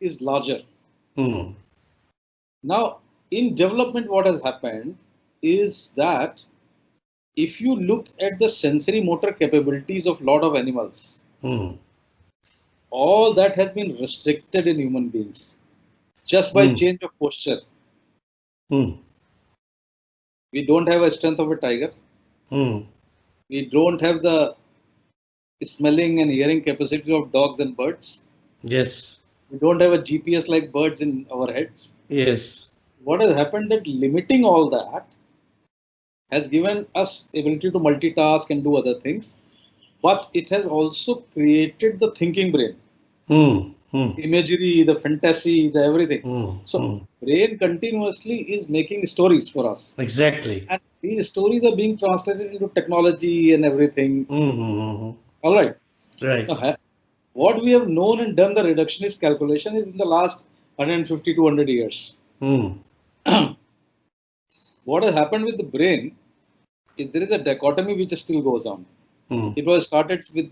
is larger. Hmm. Now, in development, what has happened is that if you look at the sensory motor capabilities of lot of animals, Hmm. all that has been restricted in human beings just by Hmm. change of posture. Hmm. We don't have a strength of a tiger. Hmm. We don't have the smelling and hearing capacity of dogs and birds. Yes. We don't have a GPS like birds in our heads. Yes. What has happened that limiting all that has given us ability to multitask and do other things, but it has also created the thinking brain, Hmm. Hmm. imagery, the fantasy, the everything. Hmm. So Hmm. brain continuously is making stories for us, Exactly. and these stories are being translated into technology and everything. Hmm. Hmm. Hmm. All right. Right. Now, what we have known and done the reductionist calculation is in the last 150 to 100 years. Hmm. What has happened with the brain is there is a dichotomy which still goes on. Hmm. It was started with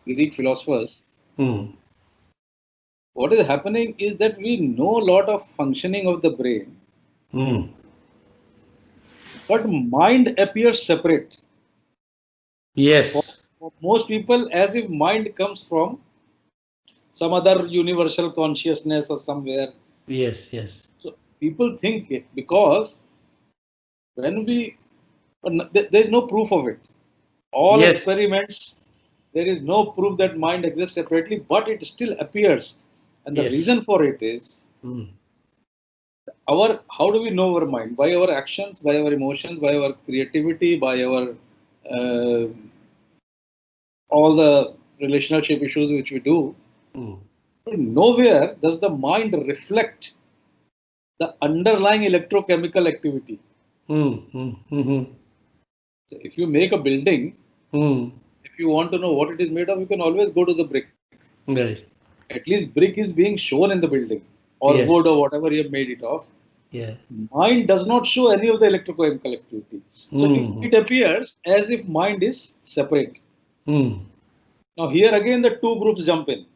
Greek philosophers. Hmm. What is happening is that we know a lot of functioning of the brain, Hmm. but mind appears separate. For, Yes. for most people, as if mind comes from some other universal consciousness or somewhere. Yes. Yes. So people think it because when we, but there is no proof of it. All Yes. experiments, there is no proof that mind exists separately, but it still appears. And the Yes. reason for it is Hmm. our how do we know our mind? By our actions, by our emotions, by our creativity, by our uh, all the relationship issues which we do. Hmm. But nowhere does the mind reflect the underlying electrochemical activity. Hmm. Hmm. Hmm. So if you make a building, Hmm. if you want to know what it is made of, you can always go to the brick. Right. At least brick is being shown in the building, or wood, Yes. or whatever you have made it of. Yeah. Mind does not show any of the electrochemical activity. So Hmm. it appears as if mind is separate. Hmm. Now here again the two groups jump in.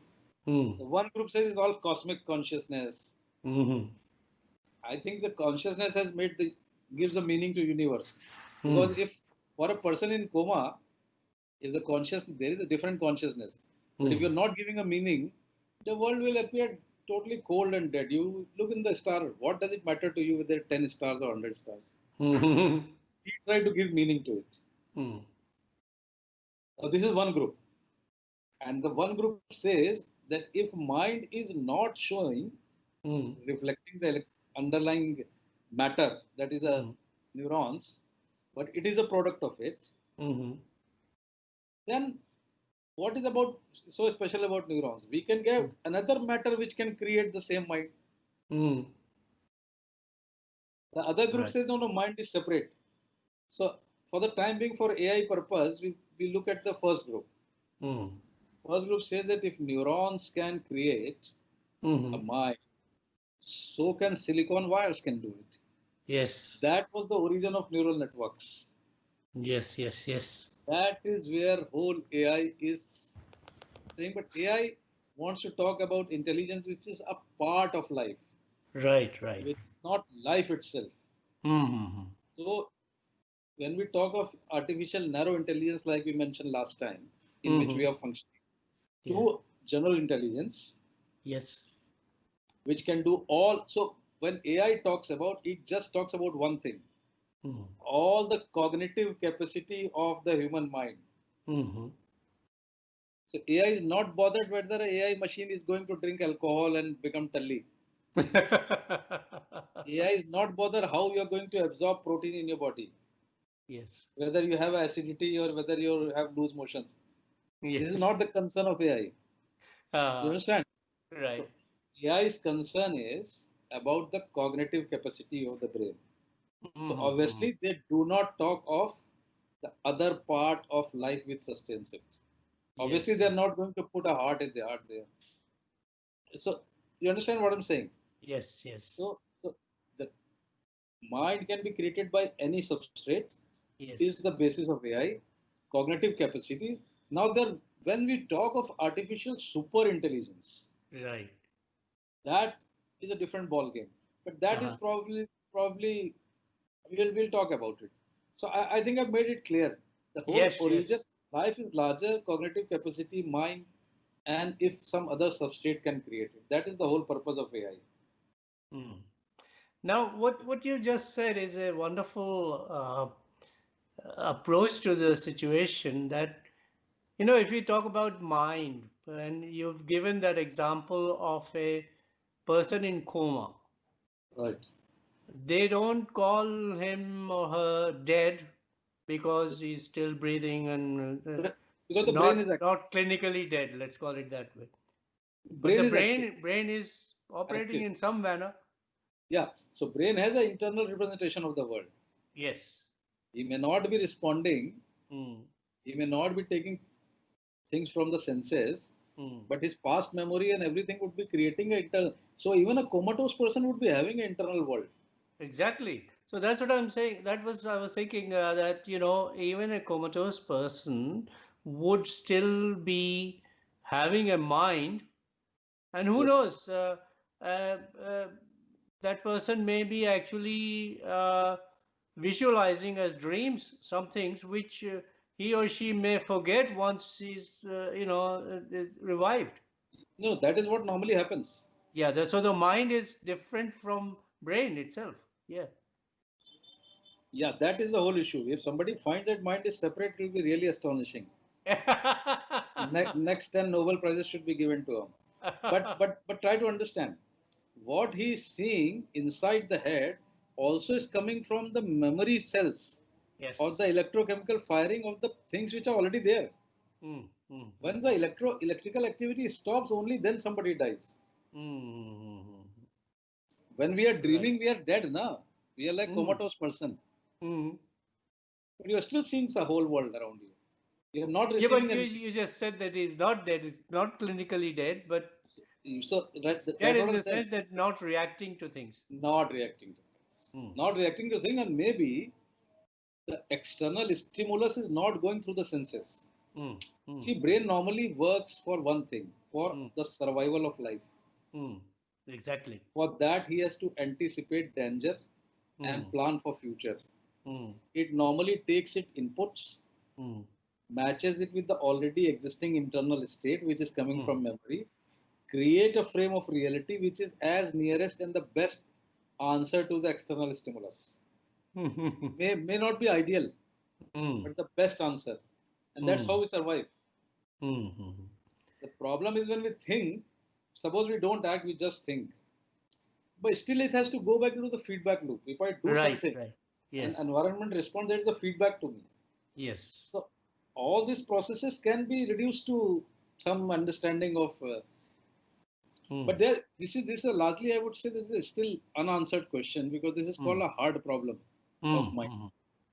Hmm. The one group says it's all cosmic consciousness. Hmm. I think the consciousness has made the gives a meaning to universe. Hmm. Because if for a person in coma, if the conscious there is a different consciousness. But if Hmm. you're not giving a meaning, the world will appear totally cold and dead. You look in the star, what does it matter to you whether 10 stars or 100 stars? Hmm. We try to give meaning to it. Hmm. This is one group. And the one group says that if mind is not showing, Hmm. reflecting the underlying matter, that is a Hmm. neurons, but it is a product of it, Hmm. then what is about so special about neurons? We can get another matter which can create the same mind. Hmm. The other group Right. says no, no, mind is separate. So for the time being, for AI purpose, we look at the first group. Hmm. First group says that if neurons can create a Hmm. mind, so can silicon wires can do it. Yes. That was the origin of neural networks. Yes. Yes. Yes. That is where whole AI is saying. But AI wants to talk about intelligence, which is a part of life, Right. Right. which is not life itself. Hmm. So when we talk of artificial narrow intelligence, like we mentioned last time, in which Hmm. we are functioning, Yeah. to general intelligence, Yes. which can do all. So when AI talks about, it just talks about one thing, Hmm. all the cognitive capacity of the human mind. Hmm. So AI is not bothered whether an AI machine is going to drink alcohol and become tully. AI is not bothered how you are going to absorb protein in your body, Yes. whether you have acidity or whether you have loose motions. This is Yes. not the concern of AI. You Uh, understand? right. So AI's concern is about the cognitive capacity of the brain. So Hmm. obviously they do not talk of the other part of life which sustains it. Obviously Yes. they are Yes. not going to put a heart in the heart there. So you understand what I'm saying? Yes. Yes. So the mind can be created by any substrate is Yes. the basis of AI. Cognitive capacities. Now, there when we talk of artificial super intelligence, Right. that is a different ball game. But that is Uh-huh. probably we'll talk about it. So I think I've made it clear. The whole Yes, origin yes. life is larger cognitive capacity, mind, and if some other substrate can create it. That is the whole purpose of AI. Mm. Now, what you just said is a wonderful approach to the situation. That, if you talk about mind, and you've given that example of a person in coma, Right. they don't call him or her dead because he's still breathing and Because the brain is not clinically dead. Let's call it that way. But brain the is active. brain is operating Active. in some manner. Yeah. So brain has an internal representation of the world. Yes. He may not be responding. Mm. He may not be taking things from the senses, Mm. but his past memory and everything would be creating an internal. So even a comatose person would be having an internal world. Exactly. So that's what I'm saying. I was thinking that, even a comatose person would still be having a mind, and who Yes. knows, uh, uh, that person may be actually visualizing as dreams some things which he or she may forget once he's, revived. No, that is what normally happens. Yeah, so the mind is different from brain itself. Yeah. Yeah, that is the whole issue. If somebody finds that mind is separate, it will be really astonishing. Next 10 Nobel Prizes should be given to him. But try to understand what he is seeing inside the head also is coming from the memory cells or the Yes. electrochemical firing of the things which are already there. Mm, mm, When mm, the electrical activity stops, only then somebody dies. mm. When we are Right. dreaming, we are dead, na? We are like Mm, comatose person. mm. But you are still seeing the whole world around you. You are not Yeah, receiving but anything. you just said that he's not dead. He's not clinically dead, but So dead that's what in I'm the saying. sense that not reacting to things. Not reacting to things. Mm, Not reacting to things, and maybe the external stimulus is not going through the senses. mm, mm, See, brain normally works for one thing, for mm, the survival of life. mm. Exactly. For that, he has to anticipate danger and Mm, plan for future. mm, It normally takes its inputs, mm, matches it with the already existing internal state, which is coming mm. from memory, create a frame of reality which is as nearest and the best answer to the external stimulus. May not be ideal, Mm, but the best answer. And that's how mm, we survive. mm, mm. The problem is when we think, suppose we don't act, we just think. But still, it has to go back into the feedback loop. If I do Right, something right. and Yes, environment responds, there is a feedback to me. yes. So all these processes can be reduced to some understanding of. But Mm, this is largely I would say this is still unanswered question because this is called mm, a hard problem of mm, mind. mm,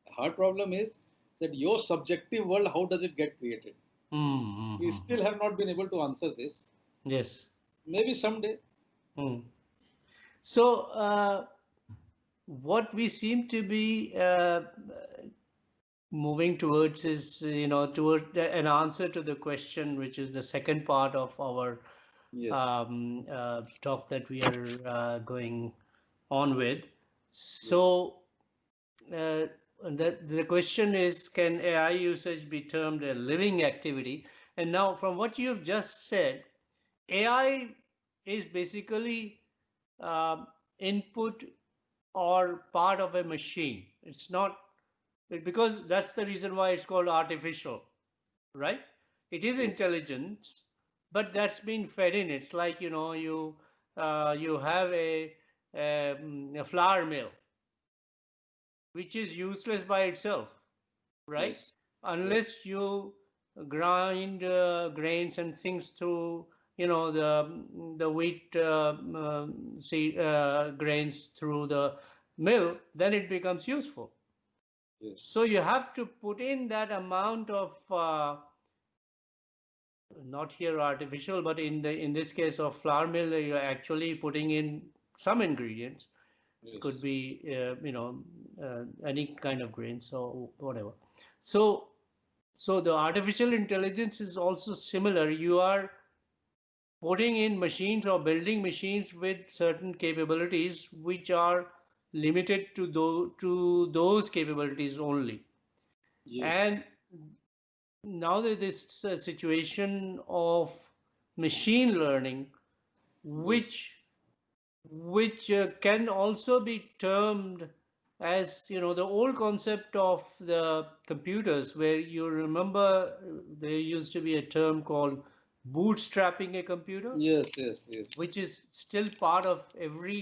The hard problem is that your subjective world, how does it get created? mm, mm, We mm, mm. still have not been able to answer this. Yes. Maybe someday. Mm. So, what we seem to be moving towards is, toward an answer to the question, which is the second part of our Yes. talk that we are going on with. Yes. So, uh, the question is, can AI usage be termed a living activity? And now, from what you've just said, AI is basically input or part of a machine. It's not because that's the reason why it's called artificial, right? It is Yes. intelligence, but that's been fed in. It's like, you have a flour mill, which is useless by itself, right? Yes. Yes. Unless you grind grains and things through, the wheat seed grains through the mill, then it becomes useful. Yes. So you have to put in that amount of not here artificial, but in this case of flour mill, you're actually putting in some ingredients. It could Yes. be any kind of grain, so whatever. So the artificial intelligence is also similar. You are putting in machines or building machines with certain capabilities which are limited to those capabilities only. Yes. And now that this situation of machine learning, Yes. which can also be termed as, the old concept of the computers, where you remember there used to be a term called bootstrapping a computer, Yes. Yes. Yes. which is still part of every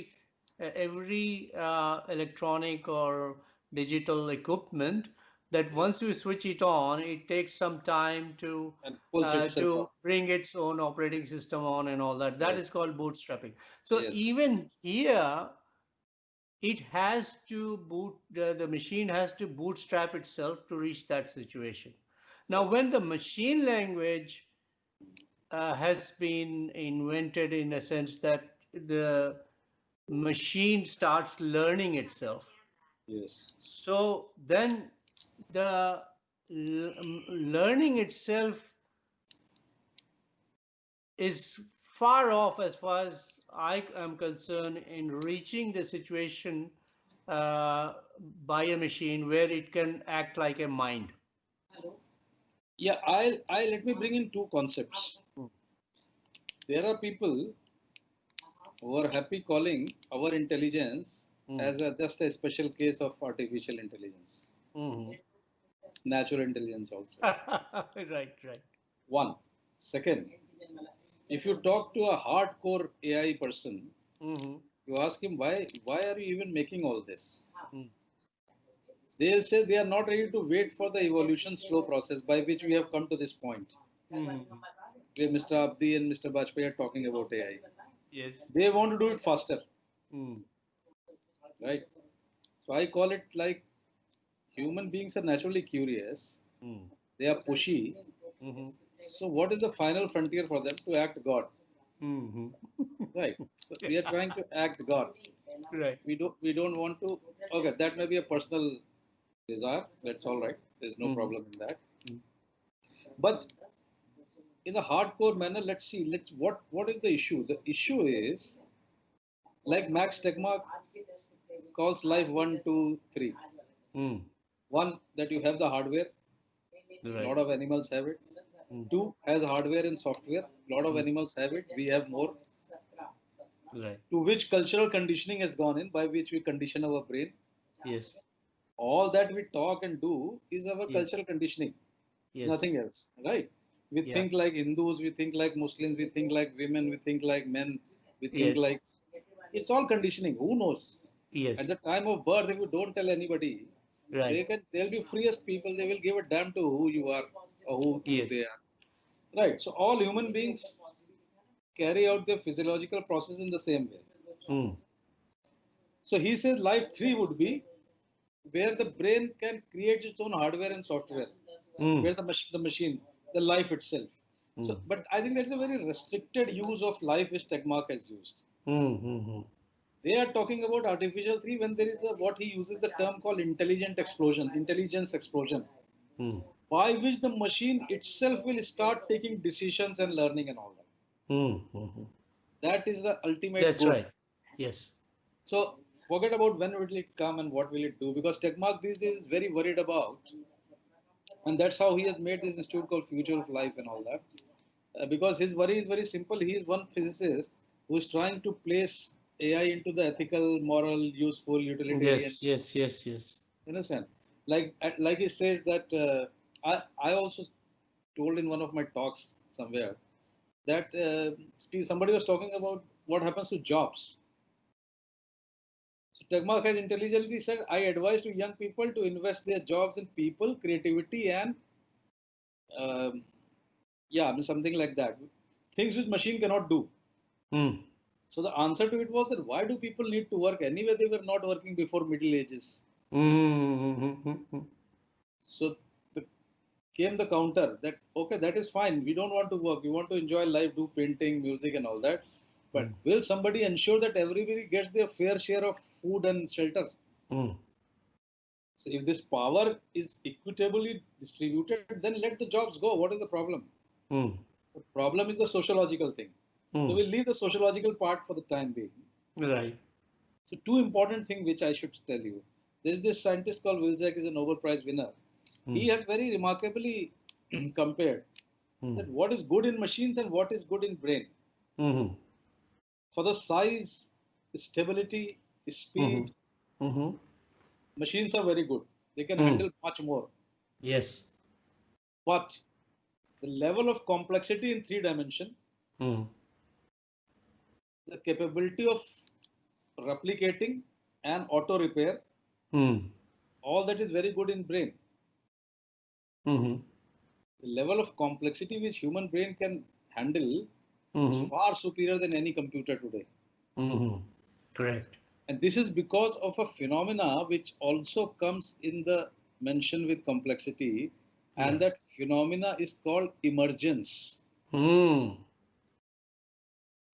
electronic or digital equipment, that Yes. once you switch it on, it takes some time And pulls itself to up. bring its own operating system on and all that. That is Yes. called bootstrapping. So Yes. even here, it has to the machine has to bootstrap itself to reach that situation. Now, Right. when the machine language has been invented, in a sense that the machine starts learning itself, Yes. so then the learning itself is far off, as far as I am concerned, in reaching the situation uh, by a machine where it can act like a mind. Yeah. I let me bring in two concepts. Mm. There are people who are happy calling our intelligence Mm. as just a special case of artificial intelligence, Mhm. natural intelligence also. Right, right. One. Second, if you talk to a hardcore AI person, Hmm. you ask him why are you even making all this? Mm. They'll say they are not ready to wait for the evolution slow process by which we have come to this point Mhm. where Mr. Abdi and Mr. Bajpai are talking about AI. Yes. They want to do it faster, Mm. right? So I call it like human beings are naturally curious. Mm. They are pushy. Mhm. So what is the final frontier for them to act God? Mhm. Right. So we are trying to act God. Right. We don't want to. Okay, that may be a personal desire. That's all right. There's no Mhm. problem in that. But in a hardcore manner, let's see. What is the issue? The issue is like Max Tegmark calls life one, two, three. Mm. One, that you have the hardware. A Right. lot of animals have it. Mm. Two, has hardware and software. A lot of Mm. animals have it. We have more. Right. To which cultural conditioning has gone in, by which we condition our brain. Yes. All that we talk and do is our Yes. cultural conditioning. It's Yes. nothing else, right? We Yeah. think like Hindus, we think like Muslims, we think like women, we think like men, we think Yes. like it's all conditioning. Who knows? At Yes. the time of birth, if you don't tell anybody, Right. they'll be freest people. They will give a damn to who you are or who Yes. they are. Right. So all human beings carry out their physiological process in the same way. Mm. So he says life three would be where the brain can create its own hardware and software, Mm. where the machine, the life itself. So, Mm. but I think that's a very restricted use of life which Tegmark has used. Mm. Mm. They are talking about artificial three when there is a, what he uses the term called intelligence explosion, Mm. by which the machine itself will start taking decisions and learning and all that. Mm. Mm. That is the ultimate That's goal. right. Yes. So forget about when will it come and what will it do, because Tegmark these days is very worried about, and that's how he has made this institute called Future of Life and all that. Because his worry is very simple. He is one physicist who is trying to place AI into the ethical, moral, useful, utilitarian. Yes. Yes. Yes. Yes. You understand? Like he says that I also told in one of my talks somewhere that somebody was talking about what happens to jobs. So Tegmark has intelligently said, I advise to young people to invest their jobs in people, creativity, and um, yeah, I mean, something like that. Things which machine cannot do. Mm. So the answer to it was that why do people need to work anyway? They were not working before Middle Ages. Mm. Mm. So the, came the counter that okay, that is fine. We don't want to work. We want to enjoy life, do painting, music, and all that. But Mm. will somebody ensure that everybody gets their fair share of food and shelter? Mm. So if this power is equitably distributed, then let the jobs go. What is the problem? Mm. The problem is the sociological thing. So we'll leave the sociological part for the time being. Right. So two important things which I should tell you. There's this scientist called Wilczek, is a Nobel Prize winner. He has very remarkably compared that what is good in machines and what is good in brain. For the size, stability, speed, machines are very good. They can handle much more. Yes. But the level of complexity in 3 dimension, the capability of replicating and auto repair, all that is very good in brain. The level of complexity which human brain can handle is far superior than any computer today. Correct. And this is because of a phenomena which also comes in the mention with complexity, and that phenomena is called emergence.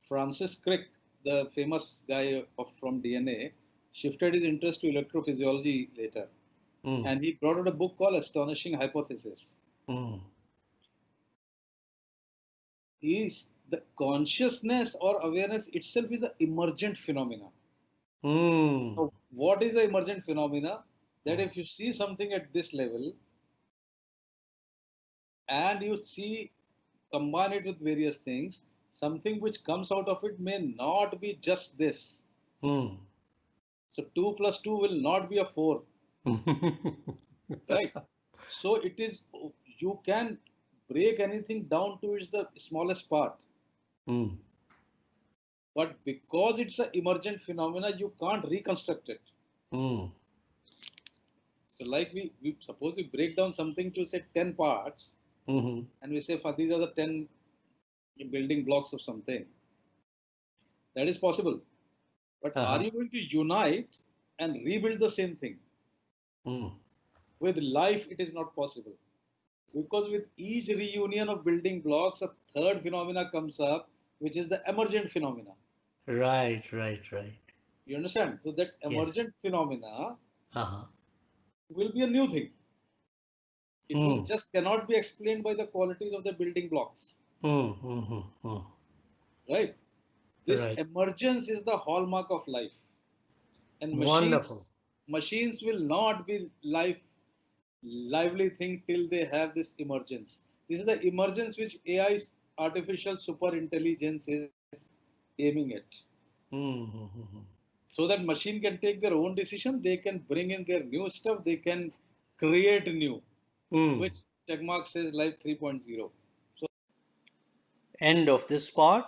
Francis Crick, the famous guy from DNA, shifted his interest to electrophysiology later. And he brought out a book called Astonishing Hypothesis. The consciousness or awareness itself is an emergent phenomena. So what is the emergent phenomena? That if you see something at this level and you combine it with various things, something which comes out of it may not be just this. So 2 plus 2 will not be a 4. Right? So it is, you can break anything down to its the smallest part. But because it's an emergent phenomena, you can't reconstruct it. So like we suppose we break down something to say 10 parts, and we say these are the 10 building blocks of something. That is possible. But are you going to unite and rebuild the same thing? With life, it is not possible. Because with each reunion of building blocks, a third phenomena comes up, which is the emergent phenomena. Right. You understand? So that Yes. emergent phenomena will be a new thing. It will just cannot be explained by the qualities of the building blocks. Right? This Right. emergence is the hallmark of life. And Wonderful. machines will not be lively thing till they have this emergence. This is the emergence which AI's artificial super intelligence is aiming at. So that machine can take their own decision, they can bring in their new stuff, they can create new, which Checkmark says Life 3.0. So End of this part.